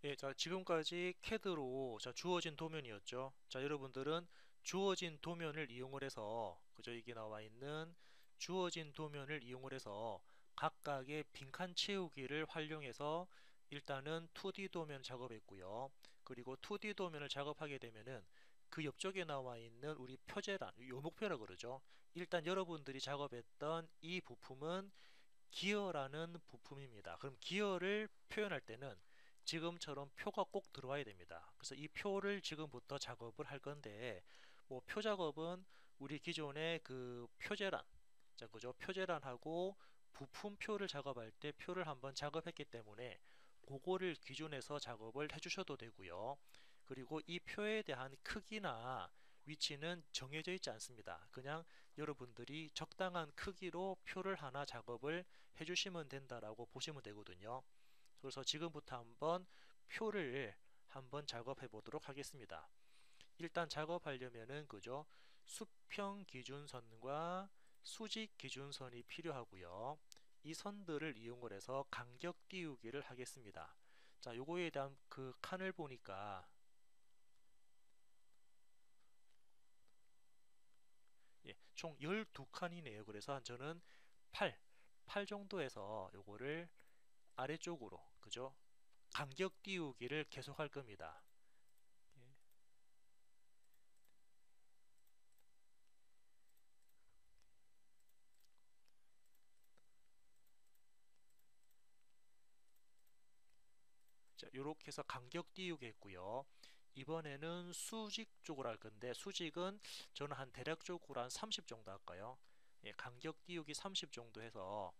예, 자, 지금까지 CAD로 주어진 도면이었죠. 자, 여러분들은 주어진 도면을 이용을 해서, 그죠? 이게 나와 있는 주어진 도면을 이용을 해서 각각의 빈칸 채우기를 활용해서 일단은 2D 도면 작업했고요. 그리고 2D 도면을 작업하게 되면은 그 옆쪽에 나와 있는 우리 표제란, 요목표라 그러죠. 일단 여러분들이 작업했던 이 부품은 기어라는 부품입니다. 그럼 기어를 표현할 때는 지금처럼 표가 꼭 들어와야 됩니다. 그래서 이 표를 지금부터 작업을 할 건데, 뭐 표 작업은 우리 기존의 그 표제란, 자, 그죠? 표제란하고 부품표를 작업할 때 표를 한번 작업했기 때문에 그거를 기준해서 작업을 해주셔도 되고요. 그리고 이 표에 대한 크기나 위치는 정해져 있지 않습니다. 그냥 여러분들이 적당한 크기로 표를 하나 작업을 해주시면 된다라고 보시면 되거든요. 그래서 지금부터 한번 표를 한번 작업해 보도록 하겠습니다. 일단 작업하려면은 그죠? 수평 기준선과 수직 기준선이 필요하고요. 이 선들을 이용을 해서 간격 띄우기를 하겠습니다. 자, 요거에 대한 그 칸을 보니까 예, 총 12칸이네요. 그래서 저는 8 정도에서 요거를 아래쪽으로 그죠? 간격 띄우기를 계속 할 겁니다. 예. 자, 요렇게 해서 간격 띄우기 했고요. 이번에는 수직 쪽으로 할 건데 수직은 저는 한 대략적으로 한 30 정도 할까요? 예, 간격 띄우기 30 정도 해서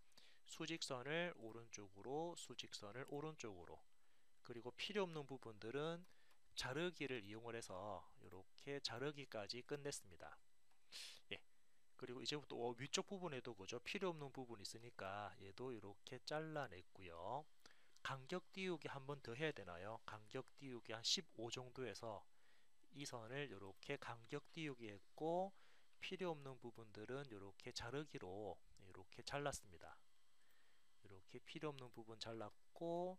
수직선을 오른쪽으로 수직선을 오른쪽으로 그리고 필요 없는 부분들은 자르기를 이용을 해서 이렇게 자르기까지 끝냈습니다. 예, 그리고 이제부터 위쪽 부분에도 그죠? 필요 없는 부분이 있으니까 얘도 이렇게 잘라냈고요. 간격 띄우기 한 번 더 해야 되나요? 간격 띄우기 한 15 정도에서 이 선을 이렇게 간격 띄우기 했고 필요 없는 부분들은 이렇게 자르기로 이렇게 잘랐습니다. 이렇게 필요 없는 부분 잘랐고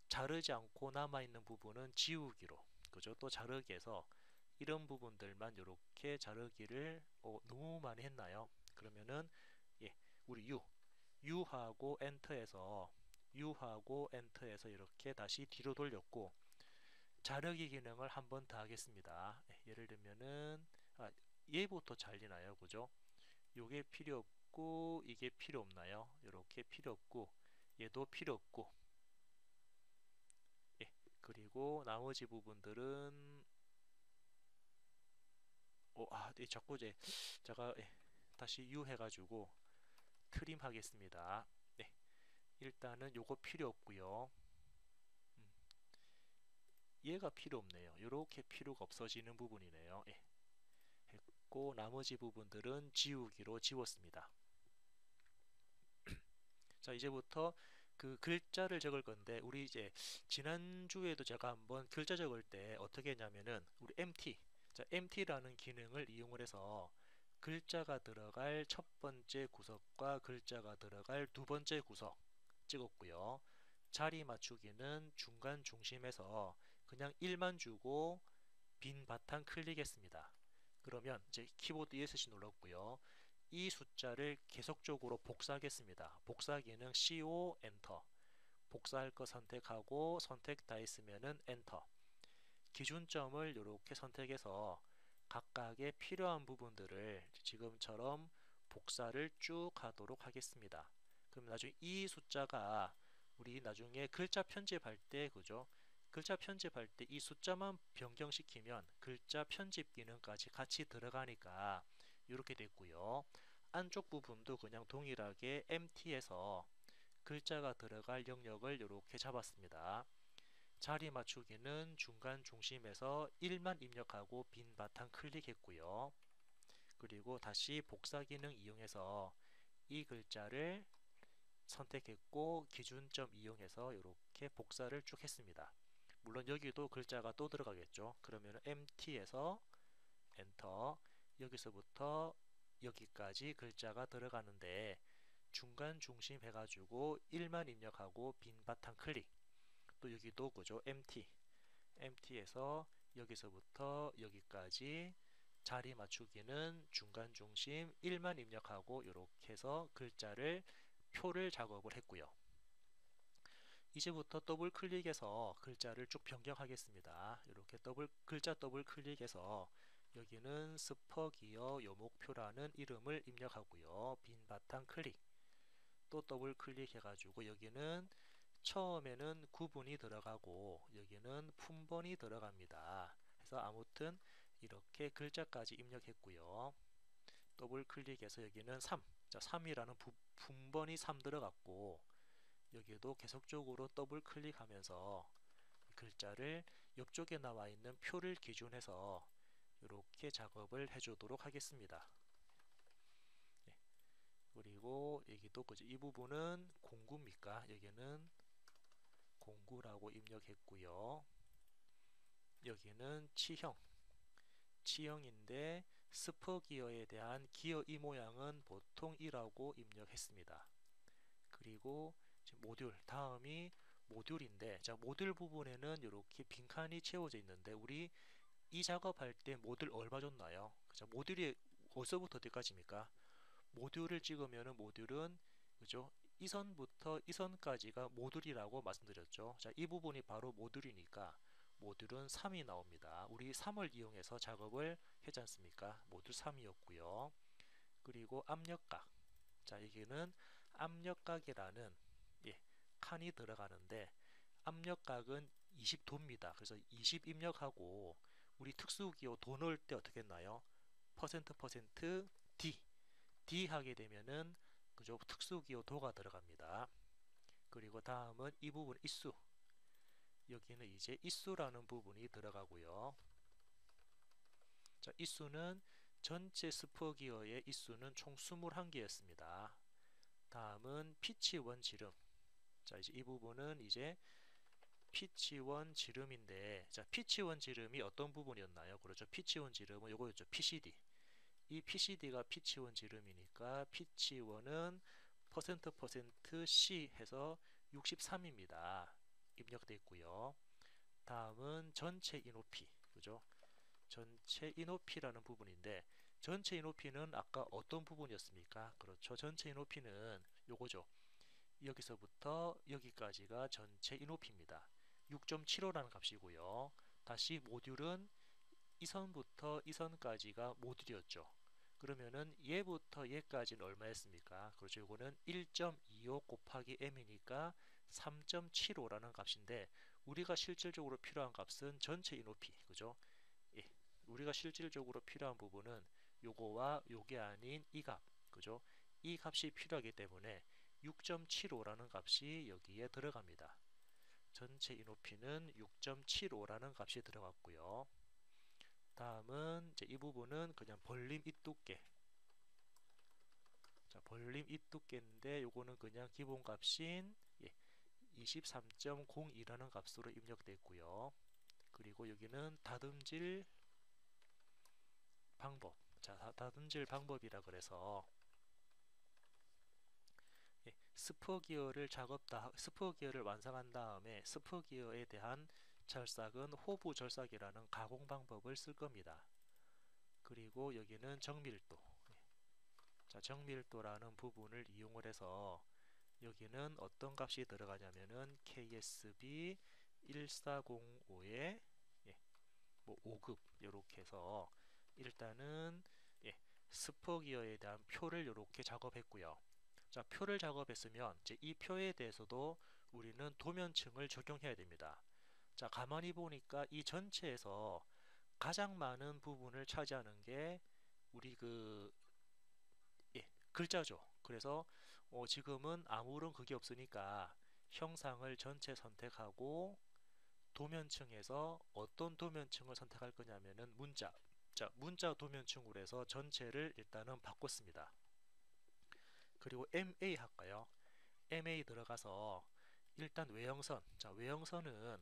자르지 않고 남아있는 부분은 지우기로 그죠? 또 자르기 해서 이런 부분들만 이렇게 자르기를 너무 많이 했나요? 그러면은 예, 우리 U하고 엔터에서 이렇게 다시 뒤로 돌렸고 자르기 기능을 한 번 더 하겠습니다. 예를 들면은 얘부터 잘리나요? 그죠? 요게 필요 없고 이게 필요 없나요? 이렇게 필요 없고 얘도 필요 없고 예, 그리고 나머지 부분들은 자꾸 이제 제가 다시 U 해가지고 트림 하겠습니다. 네, 일단은 요거 필요 없고요. 음, 얘가 필요 없네요. 이렇게 필요가 없어지는 부분이네요. 예, 했고 나머지 부분들은 지우기로 지웠습니다. 자, 이제부터 그 글자를 적을 건데 우리 이제 지난주에도 제가 한번 글자 적을 때 어떻게 했냐면은 우리 MT 자, MT라는 기능을 이용을 해서 글자가 들어갈 첫 번째 구석과 글자가 들어갈 두 번째 구석 찍었고요. 자리 맞추기는 중간 중심에서 그냥 1만 주고 빈 바탕 클릭했습니다. 그러면 이제 키보드 ESC 눌렀고요. 이 숫자를 계속적으로 복사하겠습니다. 복사 기능 CO 엔터. 복사할 거 선택하고 선택 다 했으면은 엔터. 기준점을 이렇게 선택해서 각각의 필요한 부분들을 지금처럼 복사를 쭉 하도록 하겠습니다. 그럼 나중에 이 숫자가 우리 나중에 글자 편집할 때 그죠? 글자 편집할 때 이 숫자만 변경시키면 글자 편집 기능까지 같이 들어가니까 이렇게 됐고요. 안쪽 부분도 그냥 동일하게 MT에서 글자가 들어갈 영역을 이렇게 잡았습니다. 자리 맞추기는 중간 중심에서 1만 입력하고 빈 바탕 클릭했고요. 그리고 다시 복사 기능 이용해서 이 글자를 선택했고 기준점 이용해서 이렇게 복사를 쭉 했습니다. 물론 여기도 글자가 또 들어가겠죠. 그러면 MT에서 엔터 여기서부터 여기까지 글자가 들어가는데 중간 중심 해가지고 1만 입력하고 빈 바탕 클릭 또 여기도 그죠? MT에서 여기서부터 여기까지 자리 맞추기는 중간 중심 1만 입력하고 이렇게 해서 글자를 표를 작업을 했고요. 이제부터 더블 클릭해서 글자를 쭉 변경하겠습니다. 이렇게 글자 더블 클릭해서 여기는 스퍼기어 요목표라는 이름을 입력하고요. 빈 바탕 클릭. 또 더블 클릭해가지고 여기는 처음에는 구분이 들어가고 여기는 품번이 들어갑니다. 그래서 아무튼 이렇게 글자까지 입력했고요. 더블 클릭해서 여기는 3. 자, 3이라는 품번이 3 들어갔고 여기도 계속적으로 더블 클릭하면서 글자를 옆쪽에 나와 있는 표를 기준해서 이렇게 작업을 해주도록 하겠습니다. 네. 그리고 여기도 그죠? 이 부분은 공구입니까? 여기는 공구라고 입력했고요. 여기는 치형인데 스퍼 기어에 대한 기어 이 모양은 보통 2라고 입력했습니다. 그리고 모듈 다음이 모듈인데 자 모듈 부분에는 이렇게 빈칸이 채워져 있는데 우리 이 작업할 때 모듈 얼마 줬나요? 자 모듈이 어디서부터 어디까지입니까? 모듈을 찍으면은 모듈은 그죠? 이 선부터 이 선까지가 모듈이라고 말씀드렸죠. 자, 이 부분이 바로 모듈이니까 모듈은 3이 나옵니다. 우리 3을 이용해서 작업을 했지 않습니까? 모듈 3이었고요. 그리고 압력각. 자, 여기는 압력각이라는 예, 칸이 들어가는데 압력각은 20도입니다. 그래서 20 입력하고 우리 특수기호 도 넣을 때 어떻게 했나요? 퍼센트 D 하게 되면은 그죠? 특수기호 도가 들어갑니다. 그리고 다음은 이 부분 있수. 여기는 이제 있수라는 부분이 들어가고요. 자, 있수는 전체 스퍼기어의 있수는 총 21개였습니다. 다음은 피치원 지름. 자, 이제 이 부분은 이제 피치원 지름인데, 자, 피치원 지름이 어떤 부분이었나요? 그렇죠. 피치원 지름은 요거였죠. PCD. 이 PCD가 피치원 지름이니까 피치원은 퍼센트 C 해서 63입니다. 입력되어 있고요. 다음은 전체 이높이. 그죠? 전체 이높이라는 부분인데 전체 이높이는 아까 어떤 부분이었습니까? 그렇죠. 전체 이높이는 요거죠. 여기서부터 여기까지가 전체 이높이입니다. 6.75라는 값이고요. 다시 모듈은 이 선부터 이 선까지가 모듈이었죠. 그러면은 얘부터 얘까지는 얼마였습니까? 그렇죠. 이거는 1.25 곱하기 m이니까 3.75라는 값인데 우리가 실질적으로 필요한 값은 전체 이높이. 그죠? 예. 우리가 실질적으로 필요한 부분은 요거와 요게 아닌 이 값. 그죠? 이 값이 필요하기 때문에 6.75라는 값이 여기에 들어갑니다. 전체 이높이는 6.75라는 값이 들어갔고요. 다음은 이제 이 부분은 그냥 벌림 이 두께. 자, 벌림 이 두께인데 요거는 그냥 기본값인 23.02라는 값으로 입력됐고요. 그리고 여기는 다듬질 방법. 자, 다듬질 방법이라 그래서 스퍼 기어를 완성한 다음에 스퍼 기어에 대한 절삭은 호부 절삭이라는 가공 방법을 쓸 겁니다. 그리고 여기는 정밀도. 자, 정밀도라는 부분을 이용을 해서 여기는 어떤 값이 들어가냐면은 KSB 1405에 뭐 5급 이렇게 해서 일단은 스퍼 기어에 대한 표를 이렇게 작업했고요. 자, 표를 작업했으면 이제 이 표에 대해서도 우리는 도면층을 적용해야 됩니다. 자, 가만히 보니까 이 전체에서 가장 많은 부분을 차지하는 게 우리 글자죠. 그래서 지금은 아무런 그게 없으니까 형상을 전체 선택하고 도면층에서 어떤 도면층을 선택할 거냐면은 문자. 자, 문자 도면층으로 해서 전체를 일단은 바꿨습니다. 그리고 MA 할까요? MA 들어가서 일단 외형선. 자, 외형선은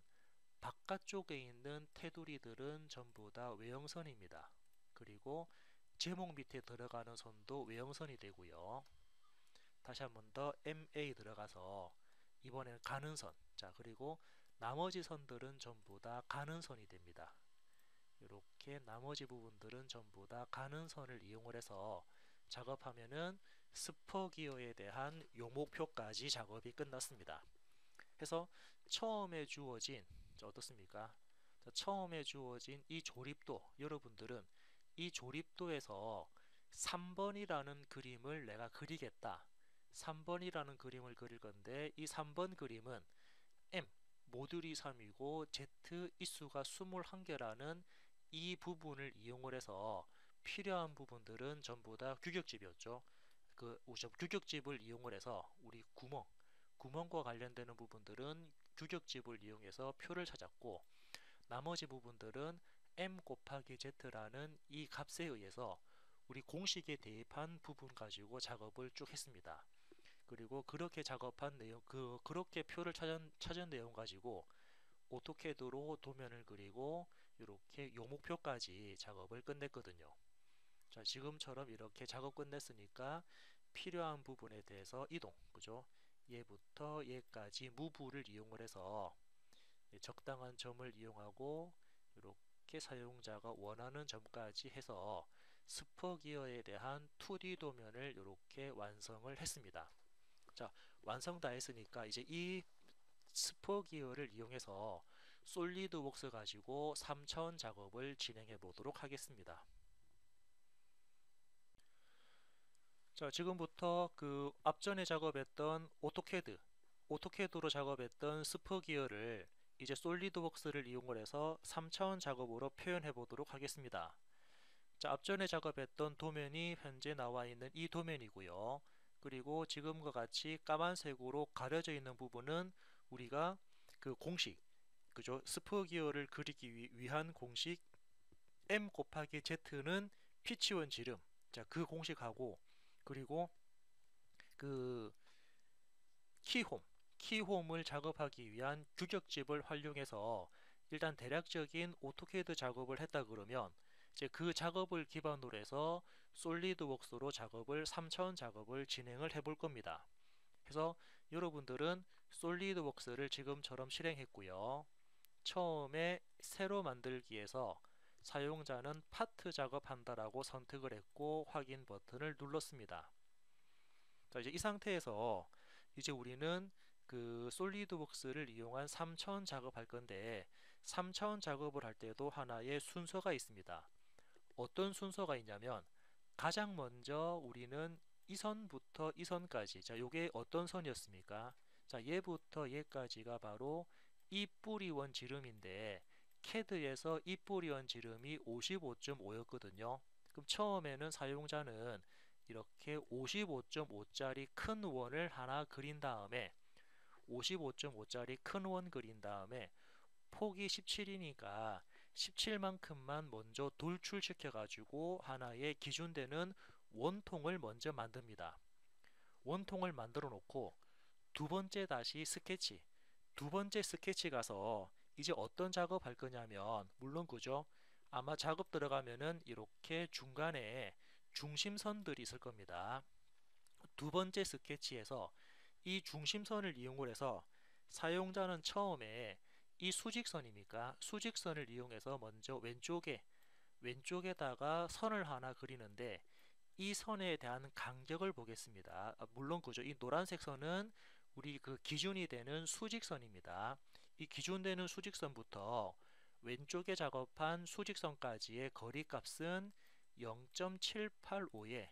바깥쪽에 있는 테두리들은 전부 다 외형선입니다. 그리고 제목 밑에 들어가는 선도 외형선이 되고요. 다시 한번 더 MA 들어가서 이번에는 가는 선. 자, 그리고 나머지 선들은 전부 다 가는선이 됩니다. 이렇게 나머지 부분들은 전부 다 가는선을 이용을 해서 작업하면은 스퍼 기어에 대한 요목표까지 작업이 끝났습니다. 해서 처음에 주어진 어떻습니까? 처음에 주어진 이 조립도, 여러분들은 이 조립도에서 3번이라는 그림을 내가 그리겠다. 3번이라는 그림을 그릴 건데 이 3번 그림은 M 모듈이 3이고 Z 이수가 21개라는 이 부분을 이용을 해서 필요한 부분들은 전부 다 규격집이었죠. 그 규격집을 이용을 해서 우리 구멍과 관련되는 부분들은 규격집을 이용해서 표를 찾았고, 나머지 부분들은 m 곱하기 z라는 이 값에 의해서 우리 공식에 대입한 부분 가지고 작업을 쭉 했습니다. 그리고 그렇게 작업한 내용, 그렇게 표를 찾은 내용 가지고 오토캐드로 도면을 그리고 이렇게 요목표까지 작업을 끝냈거든요. 자, 지금처럼 이렇게 작업 끝냈으니까 필요한 부분에 대해서 이동, 그죠? 얘부터 얘까지 무브를 이용을 해서 적당한 점을 이용하고 이렇게 사용자가 원하는 점까지 해서 스퍼 기어에 대한 2D 도면을 이렇게 완성을 했습니다. 자, 완성 다 했으니까 이제 이 스퍼 기어를 이용해서 솔리드웍스 가지고 3차원 작업을 진행해 보도록 하겠습니다. 자, 지금부터 그 앞전에 작업했던 오토캐드로 작업했던 스퍼 기어를 이제 솔리드웍스를 이용을 해서 3차원 작업으로 표현해 보도록 하겠습니다. 자, 앞전에 작업했던 도면이 현재 나와 있는 이 도면이고요. 그리고 지금과 같이 까만색으로 가려져 있는 부분은 우리가 그 공식, 그죠? 스퍼 기어를 그리기 위한 공식 m 곱하기 z는 피치원 지름, 자, 그 공식하고, 그리고 그 키홈을 작업하기 위한 규격집을 활용해서 일단 대략적인 오토캐드 작업을 했다 그러면 이제 그 작업을 기반으로 해서 솔리드웍스로 작업을 3차원 작업을 진행을 해볼 겁니다. 그래서 여러분들은 솔리드웍스를 지금처럼 실행했고요. 처음에 새로 만들기에서 사용자는 파트 작업한다라고 선택을 했고 확인 버튼을 눌렀습니다. 자, 이제 이 상태에서 이제 우리는 그 솔리드웍스를 이용한 3차원 작업할 건데 3차원 작업을 할 때도 하나의 순서가 있습니다. 어떤 순서가 있냐면 가장 먼저 우리는 이 선부터 이 선까지, 자, 요게 어떤 선이었습니까? 자, 얘부터 얘까지가 바로 이 뿌리원 지름인데 CAD에서 이 뿌리원 지름이 55.5였거든요. 그럼 처음에는 사용자는 이렇게 55.5짜리 큰 원을 하나 그린 다음에 55.5짜리 큰 원 그린 다음에 폭이 17이니까 17만큼만 먼저 돌출시켜 가지고 하나의 기준되는 원통을 먼저 만듭니다. 원통을 만들어 놓고 두 번째 다시 스케치, 두 번째 스케치 가서 이제 어떤 작업 할 거냐면, 물론 그죠? 아마 작업 들어가면은 이렇게 중간에 중심선들이 있을 겁니다. 두 번째 스케치에서 이 중심선을 이용을 해서 사용자는 처음에 이 수직선입니까? 수직선을 이용해서 먼저 왼쪽에다가 선을 하나 그리는데 이 선에 대한 간격을 보겠습니다. 물론 그죠? 이 노란색 선은 우리 그 기준이 되는 수직선입니다. 이 기준되는 수직선부터 왼쪽에 작업한 수직선까지의 거리값은 0.785에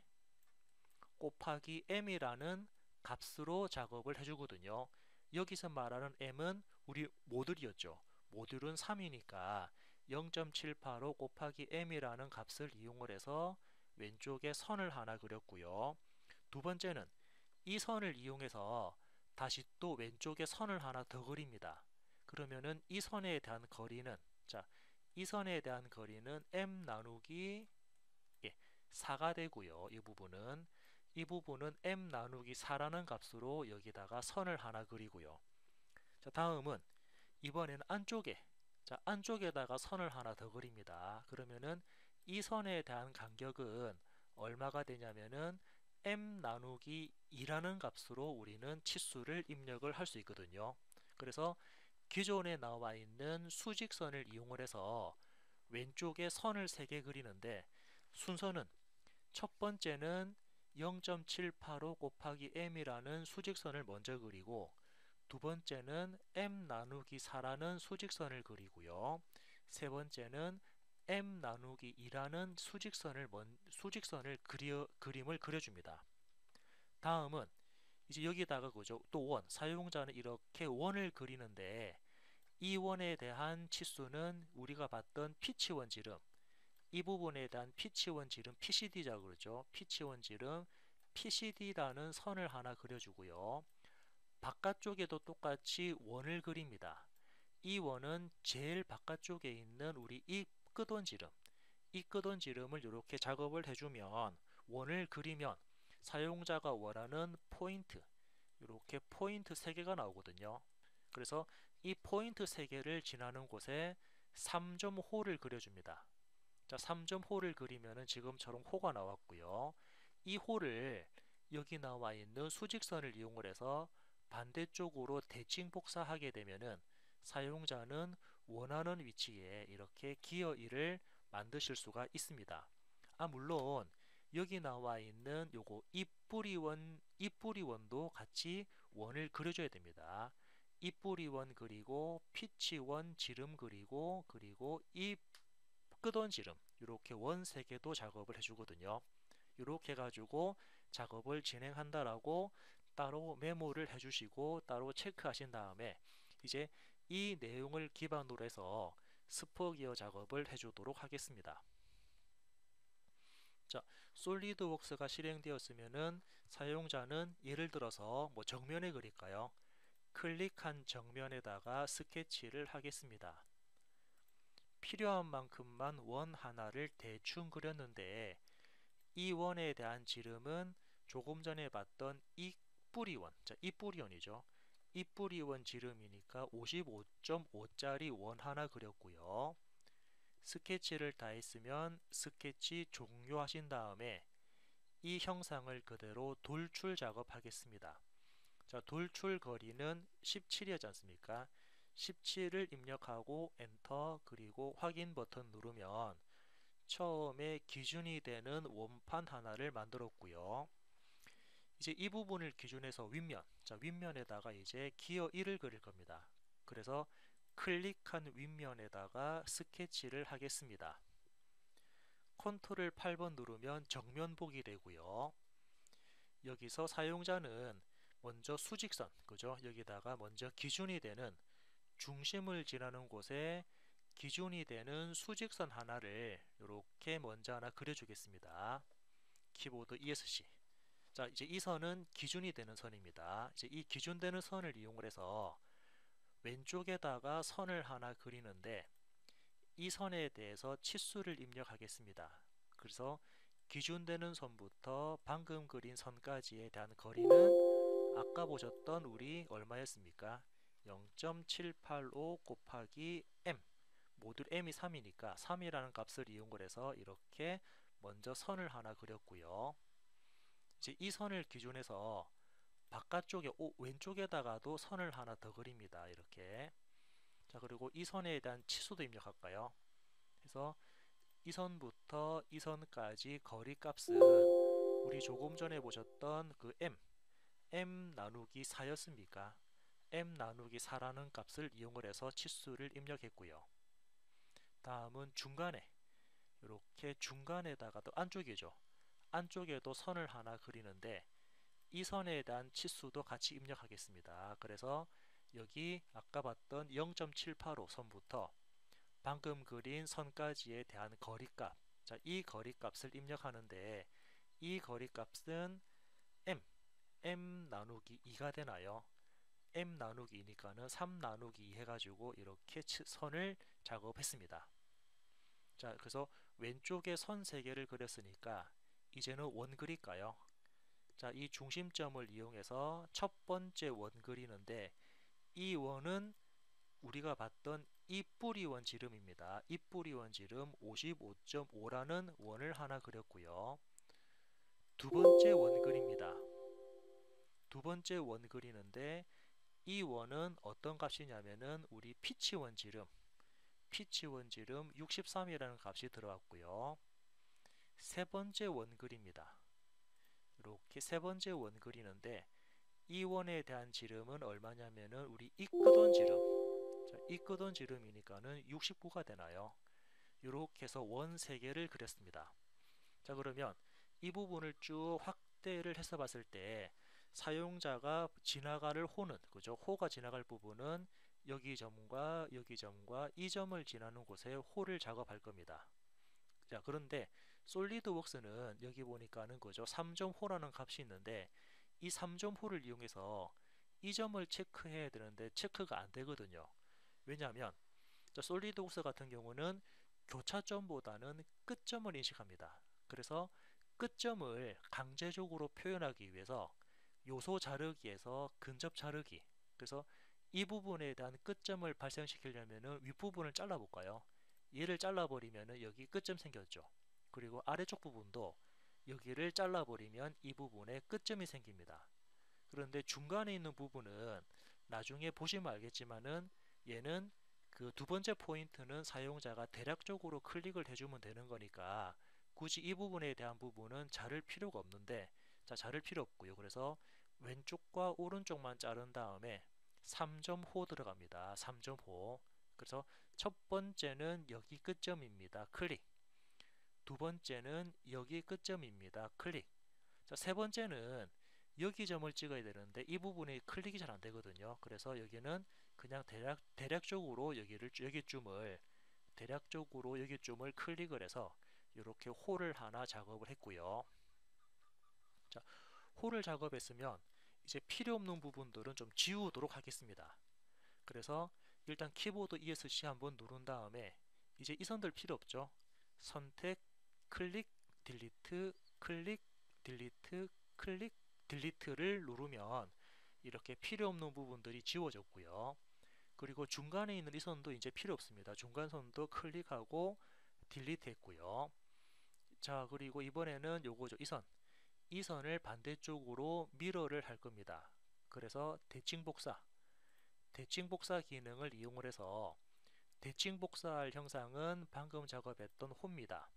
곱하기 m이라는 값으로 작업을 해주거든요. 여기서 말하는 m은 우리 모듈이었죠. 모듈은 3이니까 0.785 곱하기 m이라는 값을 이용을 해서 왼쪽에 선을 하나 그렸고요. 두 번째는 이 선을 이용해서 다시 또 왼쪽에 선을 하나 더 그립니다. 그러면은 이 선에 대한 거리는, 자, 이 선에 대한 거리는 m 나누기 4가 되고요. 이 부분은 m 나누기 4라는 값으로 여기다가 선을 하나 그리고요. 자, 다음은 이번에는 안쪽에다가 선을 하나 더 그립니다. 그러면은 이 선에 대한 간격은 얼마가 되냐면은 m 나누기 2라는 값으로 우리는 치수를 입력을 할 수 있거든요. 그래서 기존에 나와 있는 수직선을 이용을 해서 왼쪽에 선을 3개 그리는데 순서는 첫 번째는 0.785 곱하기 m이라는 수직선을 먼저 그리고 두 번째는 m 나누기 4라는 수직선을 그리고요. 세 번째는 m 나누기 2라는 그림을 그려줍니다. 다음은 이제 여기다가 그죠? 또 원, 사용자는 이렇게 원을 그리는데 이 원에 대한 치수는 우리가 봤던 피치원 지름, 이 부분에 대한 피치원 지름 PCD라고 그러죠. 피치원 지름 PCD라는 선을 하나 그려주고요. 바깥쪽에도 똑같이 원을 그립니다. 이 원은 제일 바깥쪽에 있는 우리 이 끝원 지름, 이 끝원 지름을 이렇게 작업을 해주면 원을 그리면 사용자가 원하는 포인트, 이렇게 포인트 3개가 나오거든요. 그래서 이 포인트 3개를 지나는 곳에 3점 호를 그려줍니다. 자, 3점 호를 그리면은 지금처럼 호가 나왔고요. 이 호를 여기 나와 있는 수직선을 이용을 해서 반대쪽으로 대칭 복사하게 되면은 사용자는 원하는 위치에 이렇게 기어 1을 만드실 수가 있습니다. 물론 여기 나와 있는 요거 입뿌리원도 같이 원을 그려줘야 됩니다. 입뿌리원 그리고 피치원 지름 그리고 이 끝원 지름 이렇게 원 3개도 작업을 해주거든요. 이렇게 해가지고 작업을 진행한다라고 따로 메모를 해주시고 따로 체크하신 다음에 이제 이 내용을 기반으로 해서 스포기어 작업을 해주도록 하겠습니다. 자, 솔리드웍스가 실행되었으면은 사용자는 예를 들어서 뭐 정면에 그릴까요? 클릭한 정면에다가 스케치를 하겠습니다. 필요한 만큼만 원 하나를 대충 그렸는데 이 원에 대한 지름은 조금 전에 봤던 이 뿌리원, 자, 이 뿌리원이죠. 이 뿌리원 지름이니까 55.5짜리 원 하나 그렸고요. 스케치를 다 했으면 스케치 종료하신 다음에 이 형상을 그대로 돌출 작업하겠습니다. 자, 돌출 거리는 17이었지 않습니까? 17을 입력하고 엔터 그리고 확인 버튼 누르면 처음에 기준이 되는 원판 하나를 만들었고요. 이제 이 부분을 기준해서 윗면, 자, 윗면에다가 이제 기어 1을 그릴 겁니다. 그래서 클릭한 윗면에다가 스케치를 하겠습니다. 컨트롤 8번 누르면 정면 보기 되고요. 여기서 사용자는 먼저 수직선, 그죠? 여기다가 먼저 기준이 되는 중심을 지나는 곳에 기준이 되는 수직선 하나를 이렇게 먼저 하나 그려주겠습니다. 키보드 ESC. 자, 이제 이 선은 기준이 되는 선입니다. 이제 이 기준되는 선을 이용해서 왼쪽에다가 선을 하나 그리는데 이 선에 대해서 치수를 입력하겠습니다. 그래서 기준되는 선부터 방금 그린 선까지에 대한 거리는 아까 보셨던 우리 얼마였습니까? 0.785 곱하기 m, 모듈 m이 3이니까 3이라는 값을 이용을 해서 이렇게 먼저 선을 하나 그렸고요. 이제 이 선을 기준해서 바깥쪽에 왼쪽에다가도 선을 하나 더 그립니다. 이렇게. 자, 그리고 이 선에 대한 치수도 입력할까요? 그래서 이 선부터 이 선까지 거리 값은 우리 조금 전에 보셨던 그 m 나누기 4였습니까? m 나누기 4라는 값을 이용을 해서 치수를 입력했고요. 다음은 중간에 이렇게 중간에다가도 안쪽이죠. 안쪽에도 선을 하나 그리는데 이 선에 대한 치수도 같이 입력하겠습니다. 그래서 여기 아까 봤던 0.785 선부터 방금 그린 선까지에 대한 거리값, 자, 이 거리값을 입력하는데 이 거리값은 m 나누기 2가 되나요? m 나누기 2니까는 3 나누기 2 해가지고 이렇게 선을 작업했습니다. 자, 그래서 왼쪽에 선 3개를 그렸으니까 이제는 원 그릴까요? 자, 이 중심점을 이용해서 첫 번째 원 그리는데 이 원은 우리가 봤던 이 뿌리원 지름입니다. 이 뿌리원 지름 55.5라는 원을 하나 그렸고요. 두 번째 원 그립니다. 두 번째 원 그리는데 이 원은 어떤 값이냐면은 우리 피치 원지름 63이라는 값이 들어왔고요. 세 번째 원그리입니다. 이렇게 세 번째 원그리는데 이 원에 대한 지름은 얼마냐면은 우리 이끄던 지름, 자, 이끄던 지름이니까는 69가 되나요? 이렇게 해서 원 3개를 그렸습니다. 자, 그러면 이 부분을 쭉 확대를 해서 봤을 때 사용자가 지나갈 호는, 그죠? 호가 지나갈 부분은 여기 점과 여기 점과 이 점을 지나는 곳에 호를 작업할 겁니다. 자, 그런데 솔리드웍스는 여기 보니까는 그죠? 3점호라는 값이 있는데 이 3점호를 이용해서 이 점을 체크해야 되는데 체크가 안 되거든요. 왜냐하면 솔리드웍스 같은 경우는 교차점보다는 끝점을 인식합니다. 그래서 끝점을 강제적으로 표현하기 위해서 요소 자르기에서 근접 자르기, 그래서 이 부분에 대한 끝점을 발생시키려면 윗부분을 잘라볼까요? 얘를 잘라버리면 여기 끝점 생겼죠. 그리고 아래쪽 부분도 여기를 잘라버리면 이 부분에 끝점이 생깁니다. 그런데 중간에 있는 부분은 나중에 보시면 알겠지만은 얘는 그 두 번째 포인트는 사용자가 대략적으로 클릭을 해주면 되는 거니까 굳이 이 부분에 대한 부분은 자를 필요가 없는데, 자, 자를 필요 없고요. 그래서 왼쪽과 오른쪽만 자른 다음에 3점호 들어갑니다. 3점호. 그래서 첫 번째는 여기 끝점입니다. 클릭. 두 번째는 여기 끝점입니다. 클릭. 자, 세 번째는 여기 점을 찍어야 되는데 이 부분이 클릭이 잘 안 되거든요. 그래서 여기는 그냥 대략적으로 여기쯤을 클릭을 해서 이렇게 홀을 하나 작업을 했고요. 자, 홀을 작업했으면 이제 필요 없는 부분들은 좀 지우도록 하겠습니다. 그래서 일단 키보드 ESC 한번 누른 다음에 이제 이 선들 필요 없죠. 선택, 클릭, 딜리트, 클릭, 딜리트, 클릭, 딜리트를 누르면 이렇게 필요 없는 부분들이 지워졌고요. 그리고 중간에 있는 이 선도 이제 필요 없습니다. 중간 선도 클릭하고 딜리트 했고요. 자, 그리고 이번에는 요거죠. 이 선을 반대쪽으로 미러를 할 겁니다. 그래서 대칭 복사 기능을 이용을 해서 대칭 복사할 형상은 방금 작업했던 호입니다.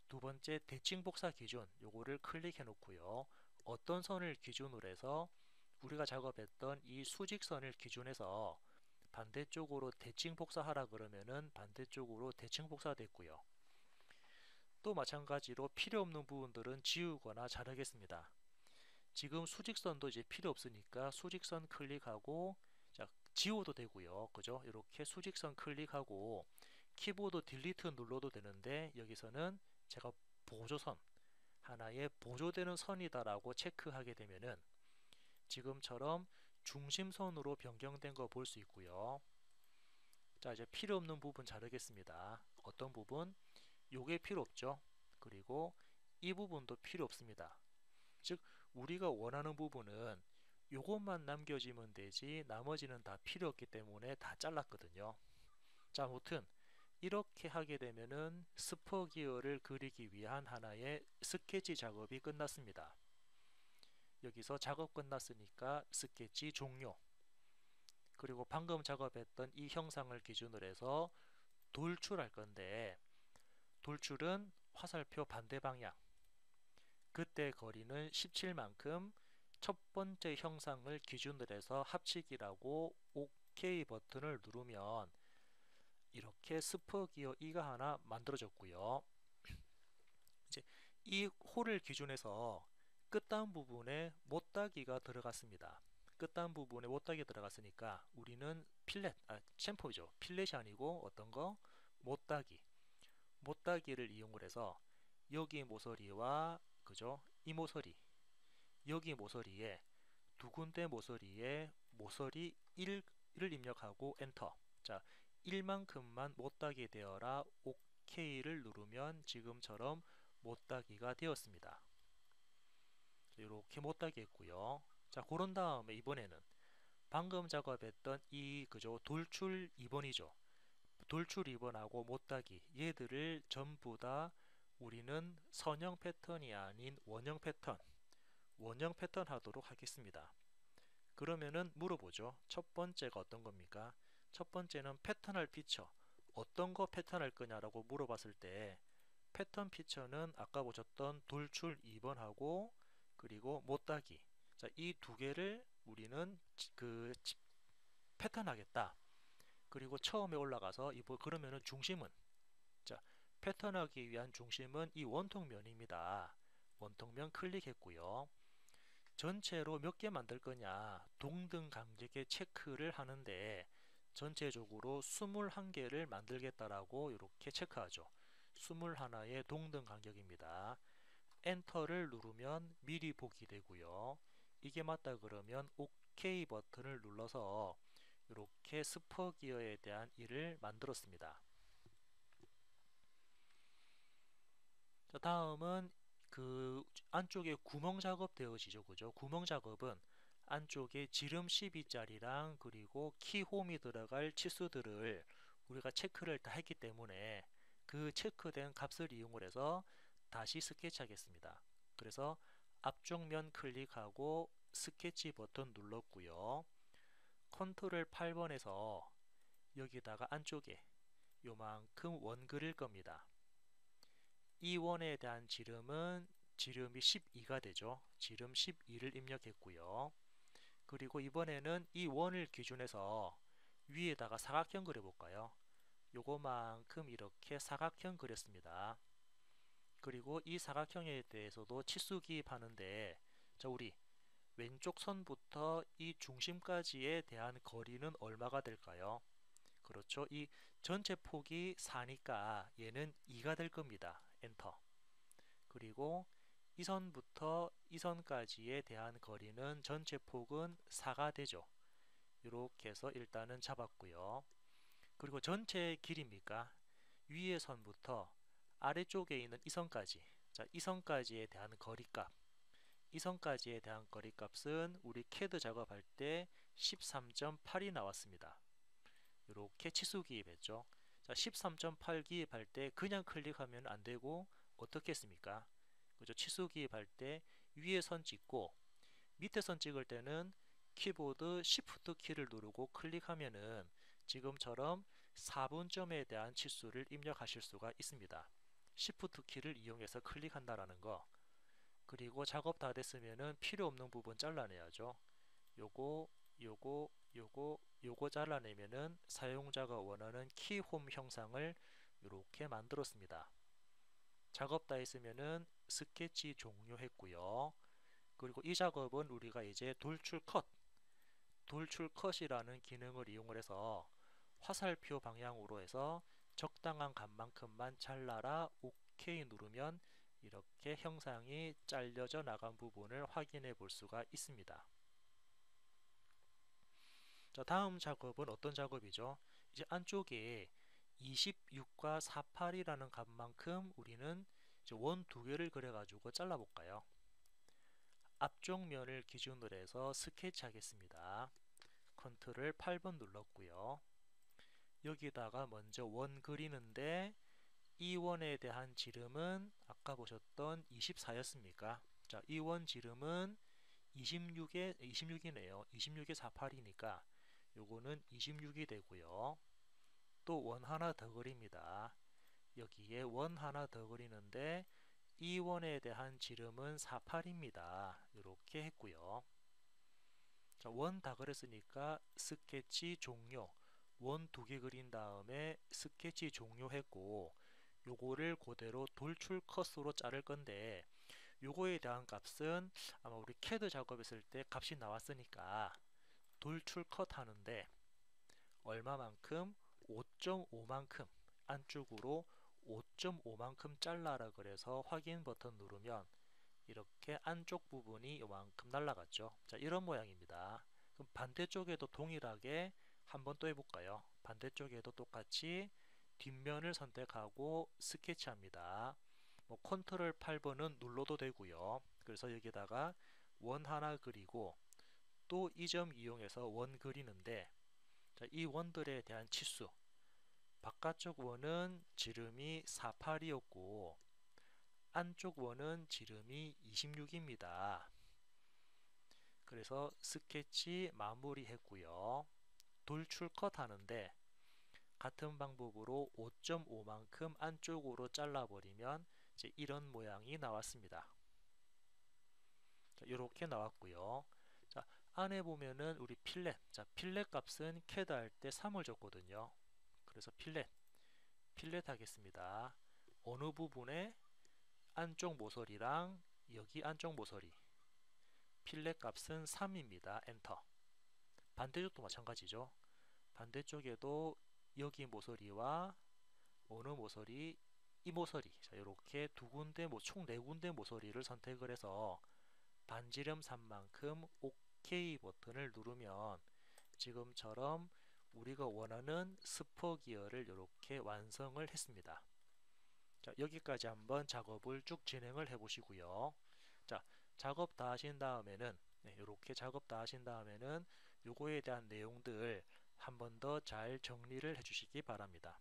두 번째 대칭 복사 기준, 요거를 클릭해 놓고요. 어떤 선을 기준으로 해서 우리가 작업했던 이 수직선을 기준해서 반대쪽으로 대칭 복사하라 그러면은 반대쪽으로 대칭 복사됐고요. 또 마찬가지로 필요 없는 부분들은 지우거나 자르겠습니다. 지금 수직선도 이제 필요 없으니까 수직선 클릭하고, 자, 지워도 되고요. 그죠? 이렇게 수직선 클릭하고 키보드 딜리트 눌러도 되는데 여기서는 제가 보조선, 하나의 보조되는 선이다라고 체크하게 되면은 지금처럼 중심선으로 변경된 거 볼 수 있고요. 자, 이제 필요 없는 부분 자르겠습니다. 어떤 부분? 요게 필요 없죠. 그리고 이 부분도 필요 없습니다. 즉 우리가 원하는 부분은 요것만 남겨지면 되지 나머지는 다 필요 없기 때문에 다 잘랐거든요. 자, 아무튼 이렇게 하게 되면은 스퍼 기어를 그리기 위한 하나의 스케치 작업이 끝났습니다. 여기서 작업 끝났으니까 스케치 종료. 그리고 방금 작업했던 이 형상을 기준으로 해서 돌출할 건데, 돌출은 화살표 반대 방향, 그때 거리는 17만큼 첫 번째 형상을 기준으로 해서 합치기라고 OK 버튼을 누르면 이렇게 스퍼 기어 2가 하나 만들어졌고요. 이제 이 홀을 기준해서 끝단 부분에 못따기가 들어갔습니다. 끝단 부분에 못따기 들어갔으니까 우리는 챔퍼죠. 필렛이 아니고 어떤 거? 못따기를 이용을 해서 여기 모서리와, 그죠? 이 모서리, 여기 모서리에 두 군데 모서리에 모서리 1을 입력하고 엔터. 자, 1만큼만 못따기 되어라 OK를 누르면 지금처럼 못따기가 되었습니다. 이렇게 못따기 했고요. 자, 그런 다음에 이번에는 방금 작업했던 그죠? 돌출 2번이죠. 돌출 2번하고 못따기, 얘들을 전부 다 우리는 선형 패턴이 아닌 원형 패턴 하도록 하겠습니다. 그러면은 물어보죠. 첫 번째가 어떤 겁니까? 첫 번째는 패턴할 피처. 어떤 거 패턴할 거냐라고 물어봤을 때 패턴 피처는 아까 보셨던 돌출 2번하고 그리고 못따기. 자, 이 두 개를 우리는 패턴하겠다. 그리고 처음에 올라가서 그러면은 중심은 자, 패턴하기 위한 중심은 이 원통면입니다. 원통면 클릭했고요. 전체로 몇 개 만들 거냐 동등 간격의 체크를 하는데 전체적으로 21개를 만들겠다라고 이렇게 체크하죠. 21의 동등 간격입니다. 엔터를 누르면 미리 보기 되고요. 이게 맞다 그러면 OK 버튼을 눌러서 이렇게 스퍼 기어에 대한 일을 만들었습니다. 자, 다음은 그 안쪽에 구멍 작업 되어지죠. 그죠? 구멍 작업은 안쪽에 지름 12짜리랑 그리고 키홈이 들어갈 치수들을 우리가 체크를 다 했기 때문에 그 체크된 값을 이용을 해서 다시 스케치하겠습니다. 그래서 앞쪽 면 클릭하고 스케치 버튼 눌렀고요. 컨트롤 8번에서 여기다가 안쪽에 요만큼 원 그릴 겁니다. 이 원에 대한 지름은 지름이 12가 되죠. 지름 12를 입력했고요. 그리고 이번에는 이 원을 기준해서 위에다가 사각형 그려볼까요? 요거만큼 이렇게 사각형 그렸습니다. 그리고 이 사각형에 대해서도 치수 기입하는데 자, 우리 왼쪽 선부터 이 중심까지에 대한 거리는 얼마가 될까요? 그렇죠. 이 전체 폭이 4니까 얘는 2가 될 겁니다. 엔터. 그리고 이 선부터 이 선까지에 대한 거리는 전체 폭은 4가 되죠. 이렇게 해서 일단은 잡았고요. 그리고 전체 길이입니까? 위의 선부터 아래쪽에 있는 이 선까지. 자, 이 선까지에 대한 거리값. 이 선까지에 대한 거리값은 우리 캐드 작업할 때 13.8이 나왔습니다. 이렇게 치수 기입했죠. 자, 13.8 기입할 때 그냥 클릭하면 안 되고 어떻게 했습니까? 그죠? 치수 기입할 때 위에 선 찍고 밑에 선 찍을 때는 키보드 Shift 키를 누르고 클릭하면은 지금처럼 4분점에 대한 치수를 입력하실 수가 있습니다. Shift 키를 이용해서 클릭한다라는 거. 그리고 작업 다 됐으면은 필요 없는 부분 잘라내야죠. 요거, 요거 잘라내면은 사용자가 원하는 키홈 형상을 이렇게 만들었습니다. 작업 다 했으면은 스케치 종료했고요. 그리고 이 작업은 우리가 이제 돌출 컷이라는 기능을 이용을 해서 화살표 방향으로 해서 적당한 값만큼만 잘라라 OK 누르면 이렇게 형상이 잘려져 나간 부분을 확인해 볼 수가 있습니다. 자, 다음 작업은 어떤 작업이죠? 이제 안쪽에 26과 48이라는 값만큼 우리는 원 두 개를 그려가지고 잘라볼까요? 앞쪽 면을 기준으로 해서 스케치 하겠습니다. 컨트롤 8번 눌렀고요. 여기다가 먼저 원 그리는데 이 원에 대한 지름은 아까 보셨던 24였습니까? 자, 이 원 지름은 26이네요. 26에 48이니까 요거는 26이 되고요. 또 원 하나 더 그립니다. 여기에 원 하나 더 그리는데 이 원에 대한 지름은 48입니다. 이렇게 했고요. 자, 원 다 그렸으니까 스케치 종료. 원 두 개 그린 다음에 스케치 종료했고 요거를 그대로 돌출 컷으로 자를 건데 요거에 대한 값은 아마 우리 캐드 작업했을 때 값이 나왔으니까 돌출 컷 하는데 얼마만큼? 5.5만큼 안쪽으로 5.5만큼 잘라라 그래서 확인 버튼 누르면 이렇게 안쪽 부분이 요만큼 날라갔죠. 자, 이런 모양입니다. 그럼 반대쪽에도 동일하게 한번 또 해볼까요? 반대쪽에도 똑같이 뒷면을 선택하고 스케치합니다. 뭐 컨트롤 8번은 눌러도 되고요. 그래서 여기다가 원 하나 그리고 또 이 점 이용해서 원 그리는데 자, 이 원들에 대한 치수 바깥쪽 원은 지름이 48이었고 안쪽 원은 지름이 26입니다. 그래서 스케치 마무리했고요. 돌출 컷 하는데 같은 방법으로 5.5만큼 안쪽으로 잘라버리면 이제 이런 모양이 나왔습니다. 자, 이렇게 나왔고요. 자, 안에 보면은 우리 필렛, 자, 필렛 값은 캐드 할 때 3을 줬거든요. 그래서 필렛 하겠습니다. 어느 부분에 안쪽 모서리랑 여기 안쪽 모서리 필렛 값은 3입니다. 엔터. 반대쪽도 마찬가지죠. 반대쪽에도 여기 모서리와 어느 모서리, 이 모서리, 자, 이렇게 두 군데, 총 네 군데 모서리를 선택을 해서 반지름 3만큼 OK 버튼을 누르면 지금처럼 우리가 원하는 스포 기어를 이렇게 완성을 했습니다. 자, 여기까지 한번 작업을 쭉 진행을 해 보시고요. 자, 작업 다 하신 다음에는 이렇게 작업 다 하신 다음에는 요거에 대한 내용들 한 번 더 잘 정리를 해 주시기 바랍니다.